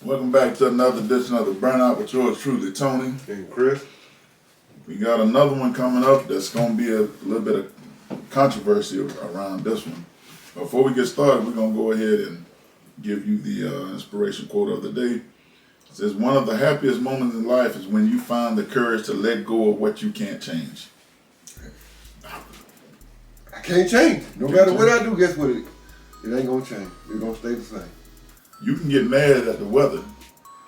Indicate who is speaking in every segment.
Speaker 1: Welcome back to another edition of the Burnout with yours truly, Tony.
Speaker 2: And Chris.
Speaker 1: We got another one coming up that's going to be a little bit of controversy around this one. Before we get started, we're going to go ahead and give you the inspiration quote of the day. It says, one of the happiest moments in life is when you find the courage to let go of what you can't change.
Speaker 2: I can't change. No matter what I do, guess what? It ain't going to change. It's going to stay the same.
Speaker 1: You can get mad at the weather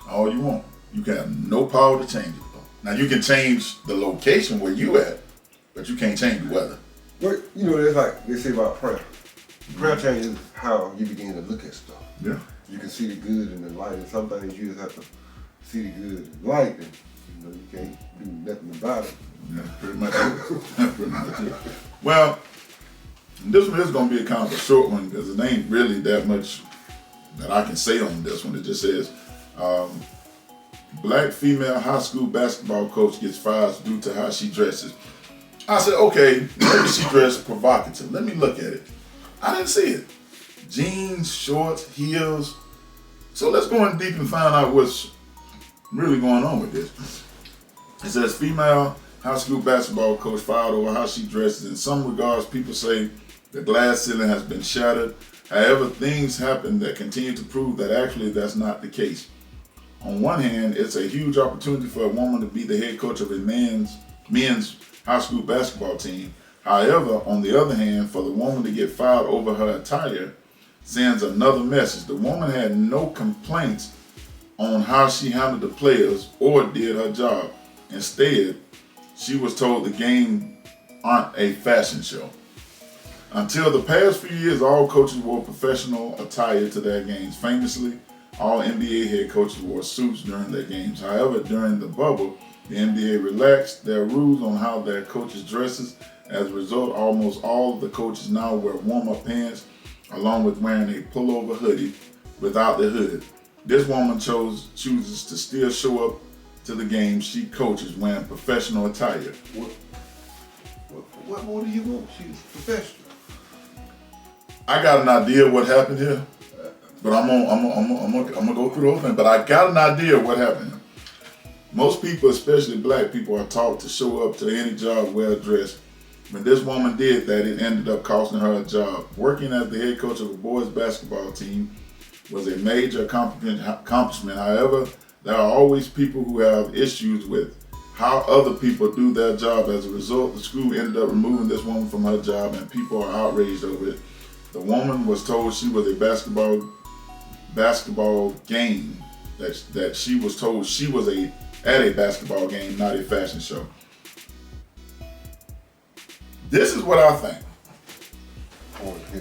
Speaker 1: all you want. You can have no power to change it. Now, you can change the location where you at, but you can't change the weather.
Speaker 2: But, you know, it's like they say about prayer. Prayer changes how you begin to look at stuff.
Speaker 1: Yeah.
Speaker 2: You can see the good in the light, and some things you just have to see the good in the light, and you can't do nothing about it.
Speaker 1: Yeah, pretty much it. Pretty much it. Well, this one is going to be a kind of a short one because it ain't really that much that I can say on this one. It just says, black female high school basketball coach gets fired due to how she dresses. I said, okay, maybe she dressed provocative. Let me look at it. I didn't see it. Jeans, shorts, heels. So let's go in deep and find out what's really going on with this. It says, female high school basketball coach fired over how she dresses. In some regards, people say the glass ceiling has been shattered. However, things happen that continue to prove that actually that's not the case. On one hand, it's a huge opportunity for a woman to be the head coach of a men's high school basketball team. However, on the other hand, for the woman to get fired over her attire sends another message. The woman had no complaints on how she handled the players or did her job. Instead, she was told the game aren't a fashion show. Until the past few years, all coaches wore professional attire to their games. Famously, all NBA head coaches wore suits during their games. However, during the bubble, the NBA relaxed their rules on how their coaches dresses. As a result, almost all of the coaches now wear warm-up pants along with wearing a pullover hoodie without the hood. This woman chooses to still show up to the games she coaches wearing professional attire.
Speaker 2: What more do you want? She's professional.
Speaker 1: I got an idea what happened here, but I'm gonna go through the whole thing. But I got an idea what happened here. Most people, especially black people, are taught to show up to any job well dressed. When this woman did that, it ended up costing her a job. Working as the head coach of a boys basketball team was a major accomplishment. However, there are always people who have issues with how other people do their job. As a result, the school ended up removing this woman from her job, and people are outraged over it. The woman was told she was a basketball game, that she was told she was at a basketball game, not a fashion show. This is what I think.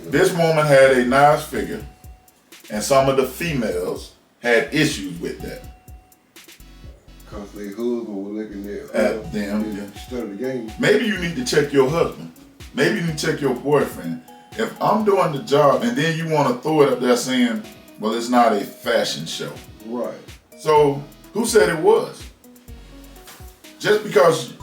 Speaker 1: This woman had a nice figure, and some of the females had issues with that.
Speaker 2: Because they husband were looking
Speaker 1: at them.
Speaker 2: Instead of the game.
Speaker 1: Maybe you need to check your husband. Maybe you need to check your boyfriend. If I'm doing the job and then you want to throw it up there saying, well, it's not a fashion show.
Speaker 2: Right.
Speaker 1: So who said it was? Just because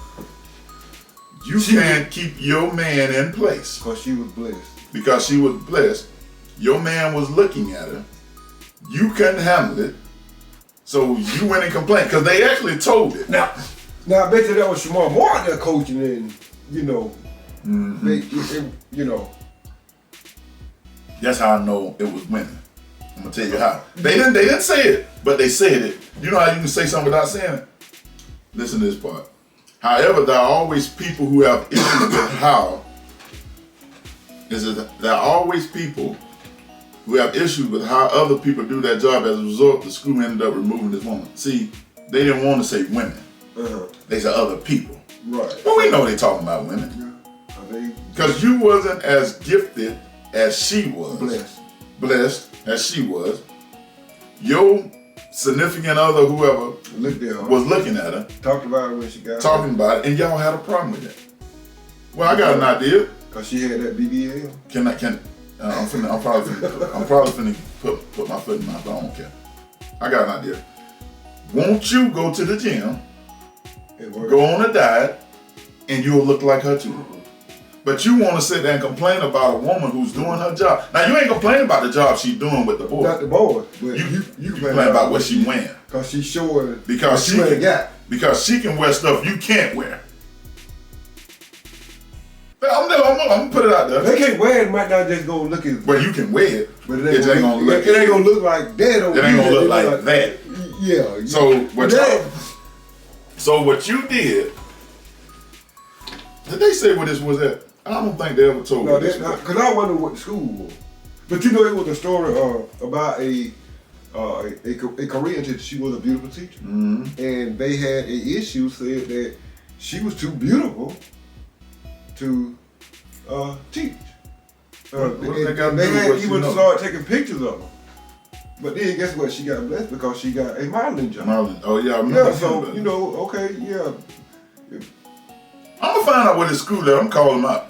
Speaker 1: you can't keep your man in place.
Speaker 2: Because she was blessed.
Speaker 1: Because she was blessed. Your man was looking at her. You couldn't handle it. So you went and complained. Because they actually told it.
Speaker 2: Now I bet you that was Shamar Moore out there coaching and, they.
Speaker 1: That's how I know it was women. I'm gonna tell you how. They didn't say it, but they said it. You know how you can say something without saying it? Listen to this part. However, there are always people who have issues with how. There are always people who have issues with how other people do their job. As a result, the school ended up removing this woman. See, they didn't want to say women. They said other people.
Speaker 2: Right.
Speaker 1: But we know they're talking about women. Because you wasn't as gifted as she was. Blessed as she was. Your significant other, whoever, was looking at her.
Speaker 2: Talked about it when she got
Speaker 1: Talking about it, and y'all had a problem with that. Well, I got an idea.
Speaker 2: Because she had that BBL?
Speaker 1: I'm probably finna put my foot in my mouth, but I don't care. I got an idea. Won't you go to the gym, go on a diet, and you'll look like her too? But you want to sit there and complain about a woman who's doing her job. Now, you ain't complaining about the job she's doing with the boys.
Speaker 2: Not the boys, but
Speaker 1: You complain about what she wearing.
Speaker 2: Because she's showing
Speaker 1: Because
Speaker 2: she ain't got.
Speaker 1: Because she can wear stuff you can't wear. I'm gonna put it out there.
Speaker 2: They can't wear it, might not just go look at.
Speaker 1: But you can wear it.
Speaker 2: But it ain't gonna look like that.
Speaker 1: It ain't gonna look like that.
Speaker 2: Yeah.
Speaker 1: So what you did they say what this was at? I don't think they ever told me this.
Speaker 2: Because I wonder what the school was. But you know, it was a story about a Korean teacher. She was a beautiful teacher.
Speaker 1: Mm-hmm.
Speaker 2: And they had an issue, said that she was too beautiful to teach.
Speaker 1: They
Speaker 2: had even started taking pictures of her. But then guess what? She got blessed because she got a modeling job.
Speaker 1: Oh yeah, I remember.
Speaker 2: Yeah, so you know, okay, yeah.
Speaker 1: I'm gonna find out what his school is. I'm calling them out.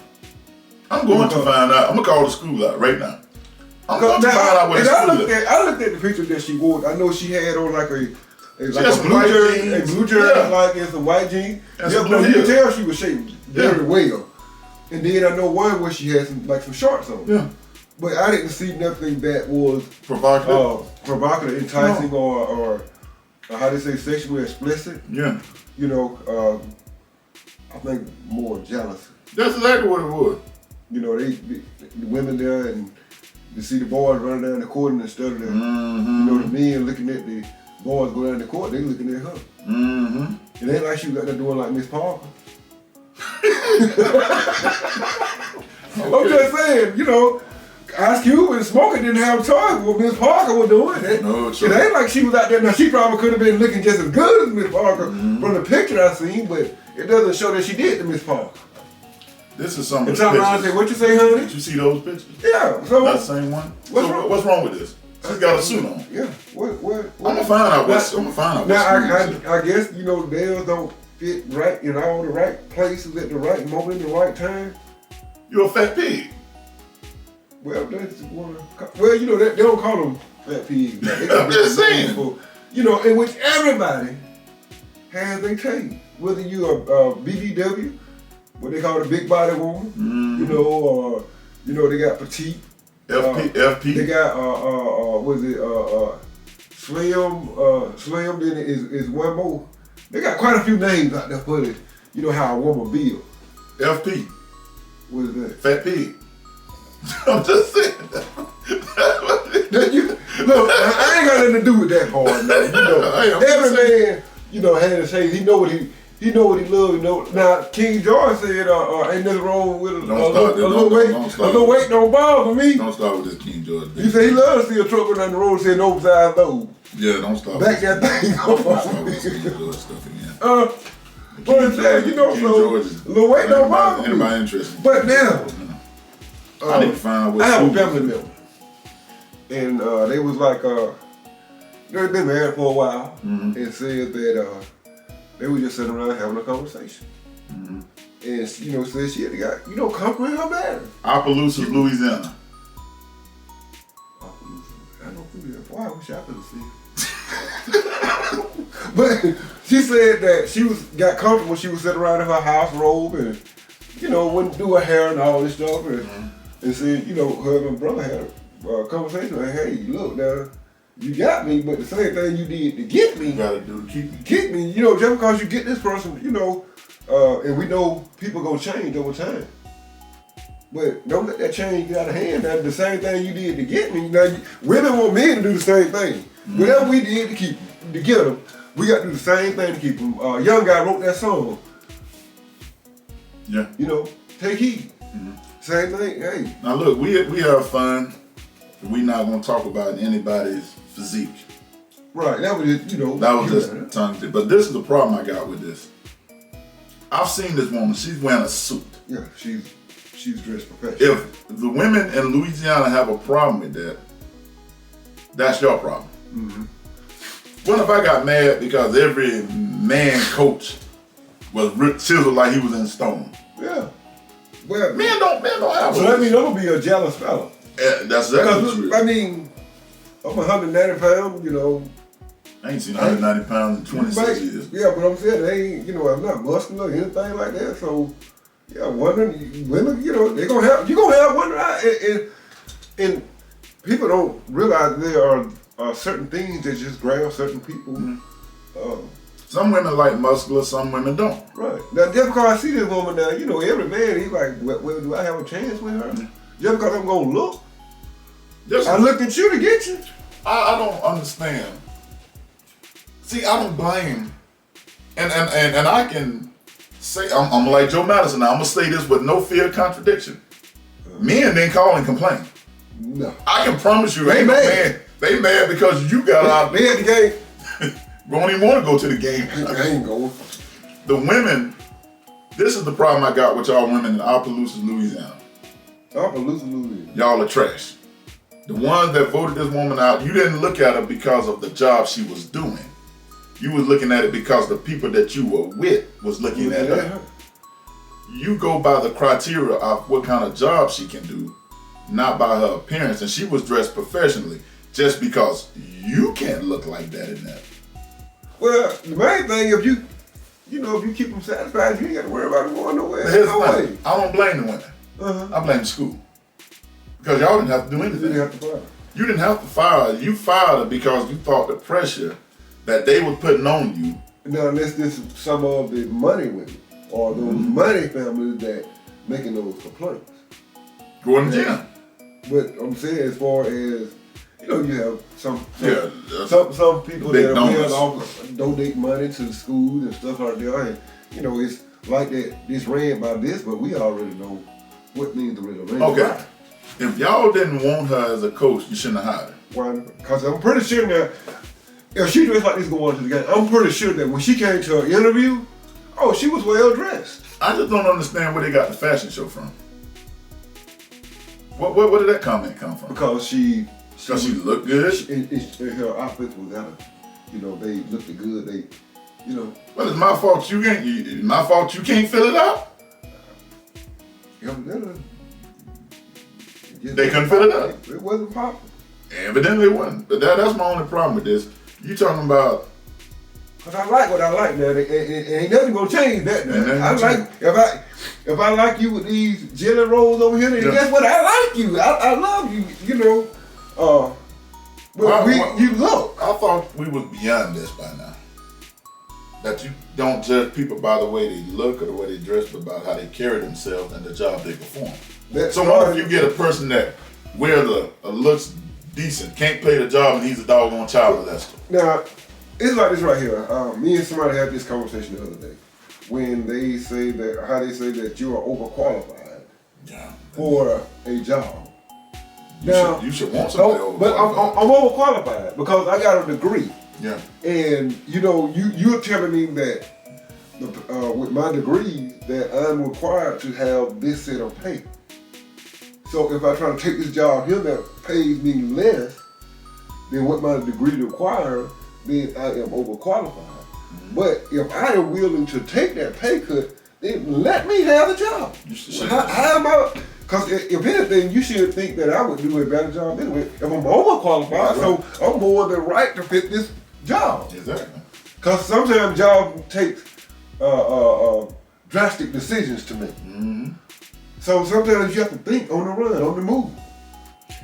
Speaker 1: I'm going to find out. I'm gonna call the school out right now. I'm going to find out what his school is.
Speaker 2: I looked at the picture that she wore. I know she had on like a blue jersey, like and some white jeans.
Speaker 1: And
Speaker 2: yeah,
Speaker 1: some
Speaker 2: but
Speaker 1: blue
Speaker 2: you could
Speaker 1: heels.
Speaker 2: tell she was shaped very well. And then I know one where she had some shorts on.
Speaker 1: Yeah.
Speaker 2: But I didn't see nothing that was
Speaker 1: provocative,
Speaker 2: enticing, or how they say sexually explicit.
Speaker 1: Yeah.
Speaker 2: You know, I think more jealousy.
Speaker 1: That's exactly what it was.
Speaker 2: You know, the women there, and you see the boys running down the court, and instead of the,
Speaker 1: mm-hmm.
Speaker 2: you know, the men looking at the boys go down the court, they looking at her.
Speaker 1: Mm-hmm.
Speaker 2: It ain't like she was out there doing like Miss Parker. I'm just saying, you know, Ice Cube and Smoking didn't have toys what Miss Parker was doing. It ain't like she was out there. Now, she probably could have been looking just as good as Miss Parker from the picture I seen, but it doesn't show that she did to Miss Parker.
Speaker 1: This is some of
Speaker 2: and
Speaker 1: the pictures.
Speaker 2: I say, what you say, honey?
Speaker 1: Did you see those pictures?
Speaker 2: Yeah. So
Speaker 1: that's the same one. What's wrong with this? She's got a suit on.
Speaker 2: Yeah. What?
Speaker 1: I'm gonna find out.
Speaker 2: Now I guess you know nails don't fit right in all the right places at the right moment, the right time.
Speaker 1: You're a fat pig.
Speaker 2: Well, that's one. Well, you know they don't call them fat pigs.
Speaker 1: I'm just saying.
Speaker 2: You know, in which everybody has a taste. Whether you are BBW, what they call the big body woman, you know, or you know they got petite.
Speaker 1: FP.
Speaker 2: They got Slim. Then is one more. They got quite a few names out there for it. You know how a woman build.
Speaker 1: FP.
Speaker 2: What is that?
Speaker 1: Fat pig. I'm just saying.
Speaker 2: Look, I ain't got nothing to do with that part. Man. You know, every man, you know, had to say he know what he loves. You know. Now King George said, "Ain't nothing wrong with a little weight. A little weight don't bother me."
Speaker 1: Don't start with this King George.
Speaker 2: He said he loves to see a truck go down the road saying oversized load.
Speaker 1: Yeah, don't start.
Speaker 2: Back that thing up.
Speaker 1: Don't start with this King George stuff again.
Speaker 2: But it said, you know, so a little weight don't bother me.
Speaker 1: Anybody interested?
Speaker 2: But now,
Speaker 1: I need to find out what
Speaker 2: I have a family member, and they was like, they've been married for a while, and said that they were just sitting around having a conversation. And you know, said she had got, you know, comfort in her marriage.
Speaker 1: Opelousas, Louisiana.
Speaker 2: I don't believe that. Boy, I wish I could have seen it. But she said that she got comfortable when she was sitting around in her house robe and, you know, wouldn't do her hair and all this stuff. And said, you know, her and brother had a conversation like, hey, look, now, you got me, but the same thing you did to get me,
Speaker 1: you gotta do to keep me.
Speaker 2: Keep me, you know, just because you get this person, you know, and we know people gonna change over time. But don't let that change get out of hand. Now, the same thing you did to get me, now women want men to do the same thing. Whatever we did to get them, we got to do the same thing to keep them. Young guy wrote that song.
Speaker 1: Yeah.
Speaker 2: You know, take heed. Same thing, hey.
Speaker 1: Now look, we have fun. We're not gonna talk about anybody's physique.
Speaker 2: Right, that was just, you know.
Speaker 1: That was just tongue. But this is the problem I got with this. I've seen this woman, she's wearing a suit.
Speaker 2: Yeah, she's dressed professionally.
Speaker 1: If the women in Louisiana have a problem with that, that's your problem. What if I got mad because every man coach was chiseled like he was in stone?
Speaker 2: Yeah. Well,
Speaker 1: men don't have.
Speaker 2: So that means I'm gonna be a jealous fella.
Speaker 1: That's exactly true.
Speaker 2: I mean, I'm 190 pounds, you know.
Speaker 1: I ain't seen 190 pounds in 26 years.
Speaker 2: Yeah, but I'm saying they ain't, you know, I'm not muscular or anything like that. So, Yeah, wondering, women, you know, you're gonna have wonder, and people don't realize there are certain things that just grab certain people.
Speaker 1: Mm-hmm. Some women like muscular, some women don't.
Speaker 2: Right. Now, just because I see this woman now, you know, every man, he's like, well, do I have a chance with her? Mm-hmm. Just because I'm gonna look. I looked at you to get you.
Speaker 1: I don't understand. See, I don't blame, and I can say, I'm like Joe Madison now. I'm gonna say this with no fear of contradiction. Men didn't call and complain.
Speaker 2: No.
Speaker 1: I can promise you, they mad. They mad because you got out.
Speaker 2: They at the game.
Speaker 1: Don't even want to go to the game.
Speaker 2: I ain't going.
Speaker 1: The women, this is the problem I got with y'all women in Opelousas, Louisiana.
Speaker 2: Opelousas, Louisiana.
Speaker 1: Y'all are trash. The ones that voted this woman out, you didn't look at her because of the job she was doing. You was looking at it because the people that you were with was looking at her. You go by the criteria of what kind of job she can do, not by her appearance. And she was dressed professionally just because you can't look like that in that.
Speaker 2: Well, the main thing, if you keep them satisfied, you ain't got to worry about them going nowhere. No way.
Speaker 1: I don't blame the women. I blame the school. Because y'all didn't have to do anything.
Speaker 2: You didn't have to fire.
Speaker 1: You didn't have to fire her. You fired her because you thought the pressure that they were putting on you.
Speaker 2: Now, unless this is some of the money women or those money families that making those complaints.
Speaker 1: Going to jail.
Speaker 2: But I'm saying, as far as, you know, you have some people
Speaker 1: big
Speaker 2: that are well off donate money to the schools and stuff like that. And, you know, it's like that. This ran by this, but we already know what means the real ran.
Speaker 1: Okay. If y'all didn't want her as a coach, you shouldn't have hired her.
Speaker 2: Why? Because I'm pretty sure that if she dressed like this going to the game, I'm pretty sure that when she came to her interview, she was well dressed.
Speaker 1: I just don't understand where they got the fashion show from. Where did that comment come from?
Speaker 2: Because she
Speaker 1: looked good.
Speaker 2: Her outfits was out of, you know, they looked good. They, you know.
Speaker 1: Well, it's my fault you can't. My fault you can't fill it out. They couldn't fill it up.
Speaker 2: It wasn't popular.
Speaker 1: Evidently it wasn't. But that's my only problem with this. You talking about?
Speaker 2: Cause I like what I like now. Ain't nothing gonna change that now. I like if I like you with these jelly rolls over here, then guess what? I like you. I love you. You know. You look.
Speaker 1: I thought we was beyond this by now. That you don't judge people by the way they look or the way they dress, but by how they carry themselves and the job they perform. So what if you get a person that wears looks decent, can't play the job, and he's a doggone child molester?
Speaker 2: Now, it's like this right here. Me and somebody had this conversation the other day when they say that you are overqualified for a job.
Speaker 1: You should want somebody overqualified.
Speaker 2: But I'm overqualified because I got a degree.
Speaker 1: Yeah.
Speaker 2: And you know, you're telling me that with my degree that I'm required to have this set of pay. So if I try to take this job here that pays me less than what my degree requires, then I am overqualified. Mm-hmm. But if I am willing to take that pay cut, then let me have the job. How am I? Because if anything, you should think that I would do a better job anyway. If I'm overqualified, so I'm more than right to fit this job.
Speaker 1: Exactly.
Speaker 2: Because sometimes jobs take drastic decisions to make. Mm-hmm. So sometimes you have to think on the run, on the move.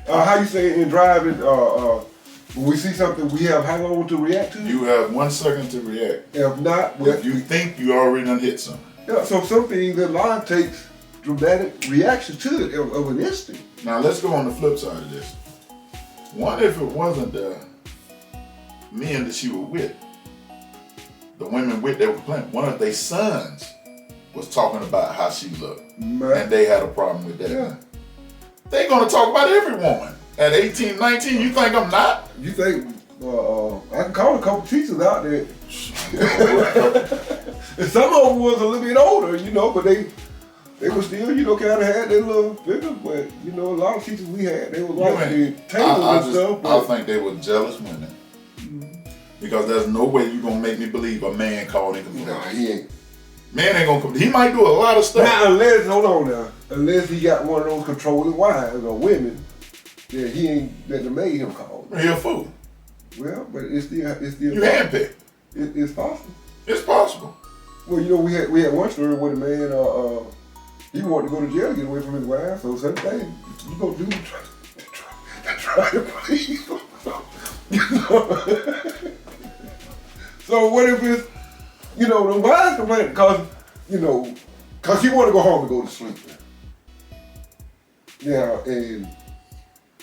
Speaker 2: How you say in driving, when we see something, we have how long to react to?
Speaker 1: You have 1 second to react.
Speaker 2: If not,
Speaker 1: if you think you already done hit something.
Speaker 2: Yeah, so some things in life takes dramatic reaction to it of an instant.
Speaker 1: Now let's go on the flip side of this. What if it wasn't the men that she was with, the women with that were playing? One of their sons was talking about how she looked, and they had a problem with that.
Speaker 2: Yeah.
Speaker 1: They're gonna talk about every woman at 18, 19. You think I'm not?
Speaker 2: You think I can call a couple teachers out there? And some of them was a little bit older, you know, but they were still, you know, kind of had their little figures. But you know, a lot of teachers we had, they were like the tables and stuff.
Speaker 1: I think they were jealous women. Because there's no way you're gonna make me believe a man called in complaint.
Speaker 2: Nah, he ain't.
Speaker 1: Man ain't gonna complain. He might do a lot of stuff.
Speaker 2: Now, unless he got one of those controlling wives or women that made him call.
Speaker 1: He a fool.
Speaker 2: Well, but it's still
Speaker 1: you handpicked.
Speaker 2: It's possible.
Speaker 1: It's possible.
Speaker 2: Well, you know, we had one story with a man. he wanted to go to jail to get away from his wife. So certain things you gonna do to try to please him. You know? So what if it's, you know, the wife complaining because, you know, because she want to go home and go to sleep. Yeah, and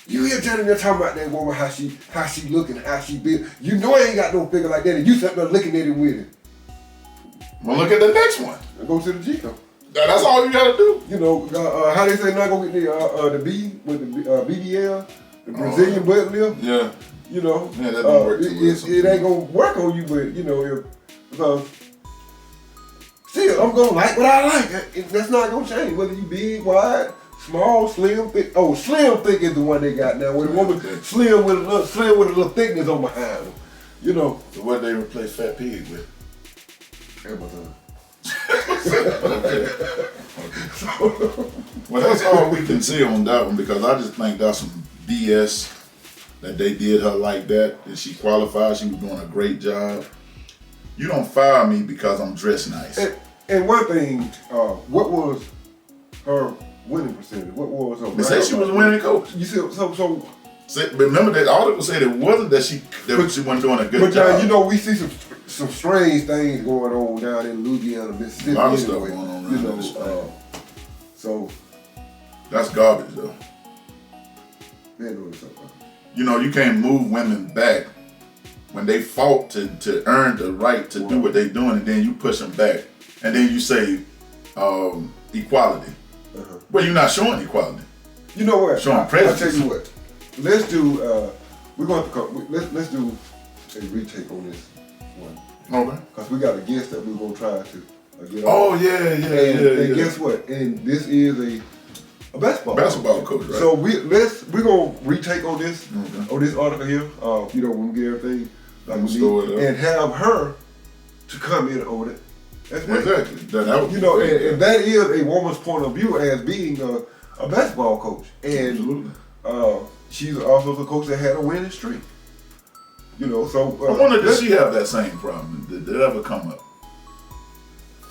Speaker 2: you hear Johnny there talking about that woman, how she looking, how she built. You know I ain't got no figure like that, and you sitting there looking at him with it.
Speaker 1: Well, look at the next one.
Speaker 2: And go to the Chico.
Speaker 1: That's all you gotta do.
Speaker 2: You know, how they say not gonna get the B with the BBL, the Brazilian butt lift.
Speaker 1: Yeah.
Speaker 2: You know,
Speaker 1: yeah, that don't work too well
Speaker 2: it ain't gonna work on you, but you know, because still I'm gonna like what I like. That's not gonna change whether you big, wide, small, slim, thick. Oh, slim thick is the one they got now. Where the woman slim with a little thickness on behind them. You know.
Speaker 1: So what they replace Fat Pig with?
Speaker 2: Amazon.
Speaker 1: Okay. Well, that's all we can say on that one because I just think that's some BS that they did her like that. And she qualified. She was doing a great job. You don't fire me because I'm dressed nice.
Speaker 2: And one thing, what was her winning percentage? What was her?
Speaker 1: They said she was a winning coach.
Speaker 2: You see, so.
Speaker 1: Remember that article said it wasn't that she wasn't doing a good job.
Speaker 2: But you know, we see some strange things going on down in Louisiana, Mississippi.
Speaker 1: A lot of stuff going on around this place.
Speaker 2: So
Speaker 1: that's garbage, though.
Speaker 2: They know something.
Speaker 1: You know, you can't move women back when they fought to earn the right to do what they're doing, and then you push them back, and then you say equality. Well, you're not showing equality.
Speaker 2: You know what?
Speaker 1: Showing prejudice.
Speaker 2: I'll tell you what. Let's do. We're going to let's do a retake on this one.
Speaker 1: Okay.
Speaker 2: Because we got a guest that we're gonna try to get on.
Speaker 1: Oh yeah.
Speaker 2: And guess what? And this is a basketball
Speaker 1: coach, right?
Speaker 2: So we're gonna retake on this article here. You know, when we get everything like we need, and have her to comment on it. That's
Speaker 1: exactly. That would
Speaker 2: you know, and that is a woman's point of view as being a basketball coach, and
Speaker 1: absolutely.
Speaker 2: She's also the coach that had a winning streak. You know, so
Speaker 1: I wonder, does she have that same problem? Did it ever come up?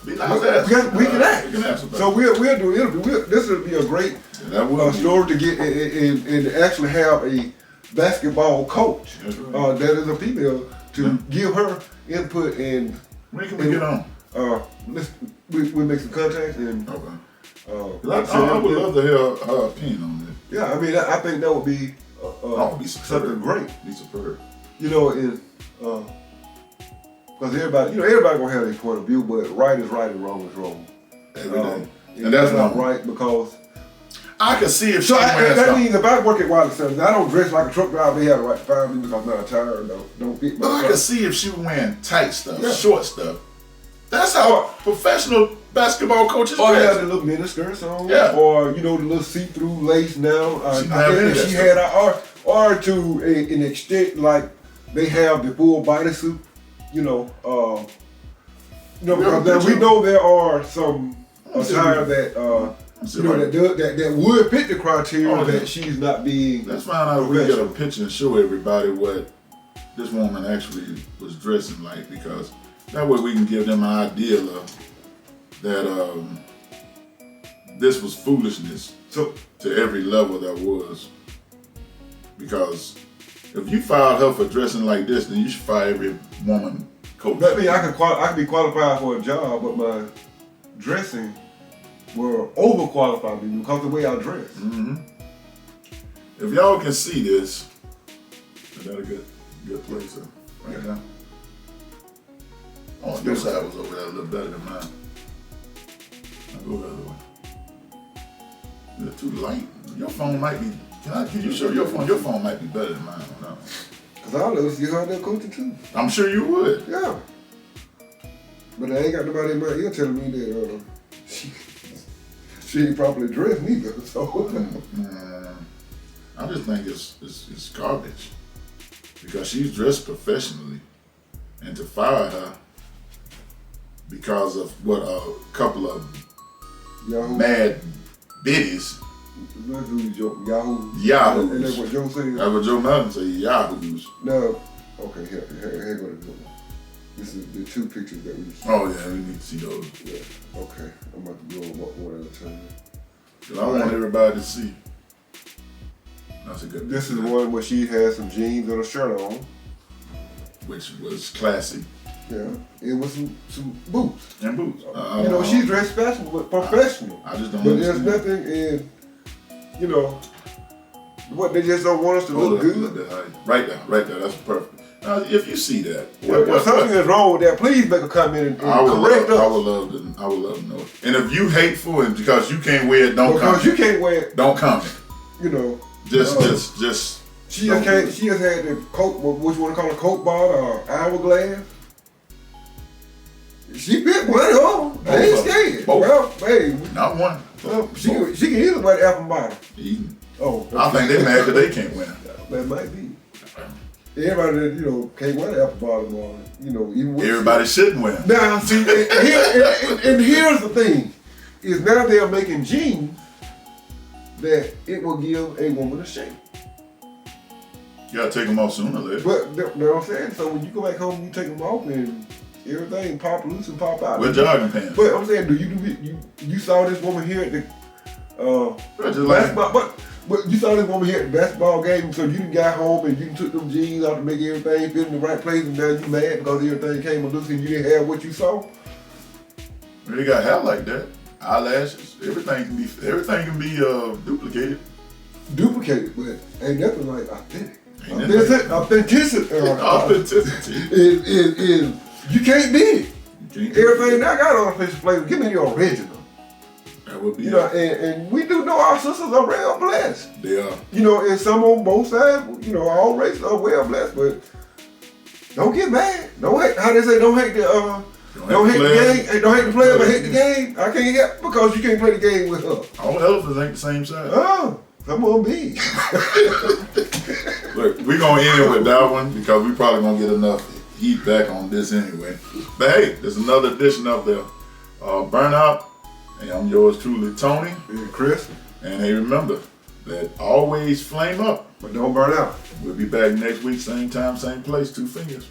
Speaker 1: Be nice to ask.
Speaker 2: We can ask.
Speaker 1: We can ask about
Speaker 2: so we'll do an interview. This would be a great story to get and actually have a basketball coach that is a female to give her input and.
Speaker 1: When can we get on?
Speaker 2: We'll make some contacts and.
Speaker 1: Okay. I would love to hear her opinion on this.
Speaker 2: Yeah, I mean, I think that would be something great.
Speaker 1: Be superb.
Speaker 2: You know, because everybody gonna have their point of view, but right is right and wrong is wrong.
Speaker 1: Every day.
Speaker 2: And that's not right because
Speaker 1: I can see if
Speaker 2: that means if I work at Wiley Service, I don't dress like a truck driver. They have the right to fire me because I'm not a tire and don't fit my
Speaker 1: But I can see if she wearing tight stuff, short stuff. That's how professional basketball coaches
Speaker 2: dress. Or
Speaker 1: dress.
Speaker 2: have the little mini skirts on, or the little see-through lace now. She had or to an extent like they have the full bodysuit. Because now we know there are some attire that that would fit the criteria that she's not being.
Speaker 1: Let's find out if we get a picture and show everybody what this woman actually was dressing like, because that way we can give them an idea of that this was foolishness to every level there was. Because if you fired her for dressing like this, then you should fire every woman coach.
Speaker 2: That means I could be qualified for a job, but my dressing will overqualify me because of the way I dress.
Speaker 1: Mm-hmm. If y'all can see this, is that a good place right now? Oh, your side was over there a little better than mine. I'll go the other way. They're too light. Your phone might be. Can you show your phone? Your phone might be better than mine.
Speaker 2: Because I'll let you out there coaching too.
Speaker 1: I'm sure you would.
Speaker 2: Yeah. But I ain't got nobody in my ear telling me that she ain't properly dressed neither. So
Speaker 1: I just think it's garbage. Because she's dressed professionally. And to fire her because of what a couple of mad biddies.
Speaker 2: Yahoos.
Speaker 1: Yahoos.
Speaker 2: And that's what Joe said?
Speaker 1: That's what Joe Madden said, yahoos.
Speaker 2: No. Okay, here go to This is the 2 pictures that we see.
Speaker 1: Oh yeah, we need to see those.
Speaker 2: Yeah. Okay. I'm about to go one at a time.
Speaker 1: Cause I want everybody to see. That's a good.
Speaker 2: This is one where she has some jeans and a shirt on.
Speaker 1: Which was classy.
Speaker 2: Yeah. It was some boots.
Speaker 1: And boots.
Speaker 2: You know, she's dressed fashionable, professional.
Speaker 1: I just don't.
Speaker 2: But there's nothing in, you know, what they just don't want us to look good.
Speaker 1: Right there. That's perfect. Now, if you see that,
Speaker 2: if something is wrong with that, please make a comment and correct us.
Speaker 1: I would love to know. And if you hateful and because you can't wear it, don't comment.
Speaker 2: Because you can't wear it,
Speaker 1: don't comment.
Speaker 2: You know,
Speaker 1: just.
Speaker 2: She just had the Coke, what you want to call a Coke bottle or hourglass. She bit money on. I ain't scared. Well, hey,
Speaker 1: not one.
Speaker 2: Well, she can easily wear the apple bottle. Oh, okay.
Speaker 1: I think they mad because they can't win.
Speaker 2: That might be. Everybody that, you know, can't wear the apple bottom on, you know, even with
Speaker 1: everybody shouldn't wear them.
Speaker 2: Now, see, and here's the thing, is now they're making jeans that it will give a woman a shape.
Speaker 1: You gotta take them off sooner or later.
Speaker 2: But, you know what I'm saying? So when you go back home, you take them off and everything pop loose and pop out.
Speaker 1: With jogging pants.
Speaker 2: But I'm saying, you saw this woman here at the basketball, but you saw this woman here at the basketball game, so you got home and you took them jeans out to make everything fit in the right place, and now you mad because everything came loose and you didn't have what you saw?
Speaker 1: They got hair like that, eyelashes, everything can be duplicated.
Speaker 2: Duplicated, but ain't nothing like authentic. Authenticity is you can't beat it. Everything I got on official flavor, give me the original.
Speaker 1: That would be
Speaker 2: you know, and we do know our sisters are real blessed.
Speaker 1: They are.
Speaker 2: You know, and some on both sides, you know, all races are well blessed, but don't get mad. Don't hate, how they say, don't hate the don't hate the game, don't hate the player, but hate the game. I can't get because you can't play the game with her.
Speaker 1: All elephants ain't the same size.
Speaker 2: Oh, some of them be.
Speaker 1: Look, we're gonna end it with that one because we probably gonna get enough heat back on this anyway. But hey, there's another edition of the Burnout. And I'm yours truly, Tony.
Speaker 2: And Chris.
Speaker 1: And hey, remember that always flame up.
Speaker 2: But don't burn out.
Speaker 1: We'll be back next week, same time, same place, 2 fingers.